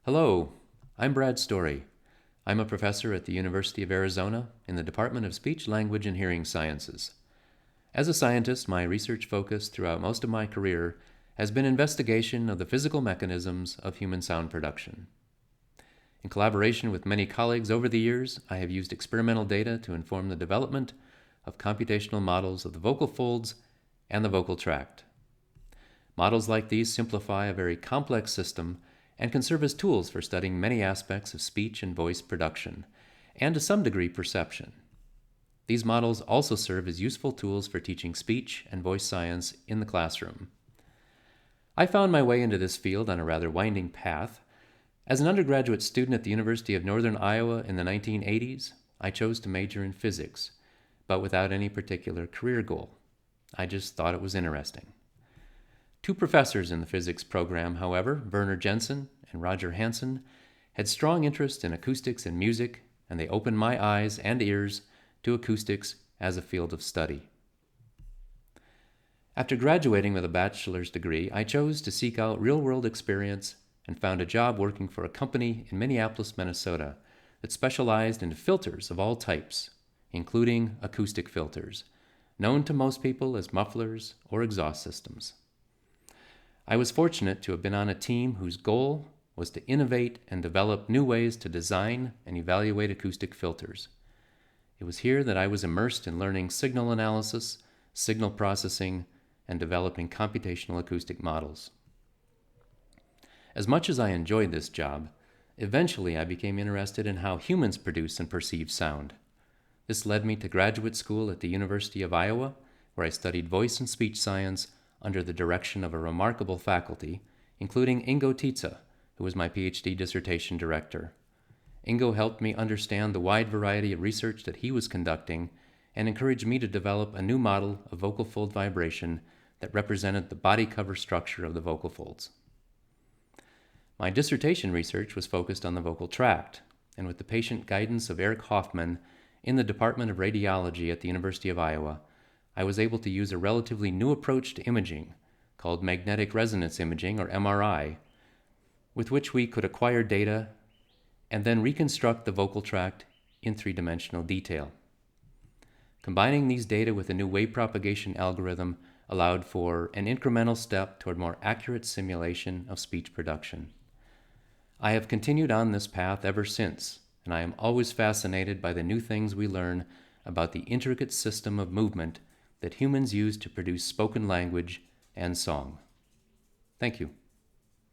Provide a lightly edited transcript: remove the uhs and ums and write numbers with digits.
Hello, I'm Brad Story. I'm a professor at the University of Arizona in the Department of Speech, Language, and Hearing Sciences. As a scientist, my research focus throughout most of my career has been investigation of the physical mechanisms of human sound production. In collaboration with many colleagues over the years, I have used experimental data to inform the development of computational models of the vocal folds and the vocal tract. Models like these simplify a very complex system and can serve as tools for studying many aspects of speech and voice production, and to some degree perception. These models also serve as useful tools for teaching speech and voice science in the classroom. I found my way into this field on a rather winding path. As an undergraduate student at the University of Northern Iowa in the 1980s, I chose to major in physics, but without any particular career goal. I just thought it was interesting. Two professors in the physics program, however, Werner Jensen and Roger Hansen, had strong interest in acoustics and music, and they opened my eyes and ears to acoustics as a field of study. After graduating with a bachelor's degree, I chose to seek out real-world experience and found a job working for a company in Minneapolis, Minnesota that specialized in filters of all types, including acoustic filters, known to most people as mufflers or exhaust systems. I was fortunate to have been on a team whose goal was to innovate and develop new ways to design and evaluate acoustic filters. It was here that I was immersed in learning signal analysis, signal processing, and developing computational acoustic models. As much as I enjoyed this job, eventually I became interested in how humans produce and perceive sound. This led me to graduate school at the University of Iowa, where I studied voice and speech science under the direction of a remarkable faculty, including Ingo Tietze, who was my PhD dissertation director. Ingo helped me understand the wide variety of research that he was conducting and encouraged me to develop a new model of vocal fold vibration that represented the body cover structure of the vocal folds. My dissertation research was focused on the vocal tract, and with the patient guidance of Eric Hoffman in the Department of Radiology at the University of Iowa, I was able to use a relatively new approach to imaging called magnetic resonance imaging, or MRI, with which we could acquire data and then reconstruct the vocal tract in three-dimensional detail. Combining these data with a new wave propagation algorithm allowed for an incremental step toward more accurate simulation of speech production. I have continued on this path ever since, and I am always fascinated by the new things we learn about the intricate system of movement that humans use to produce spoken language and song. Thank you.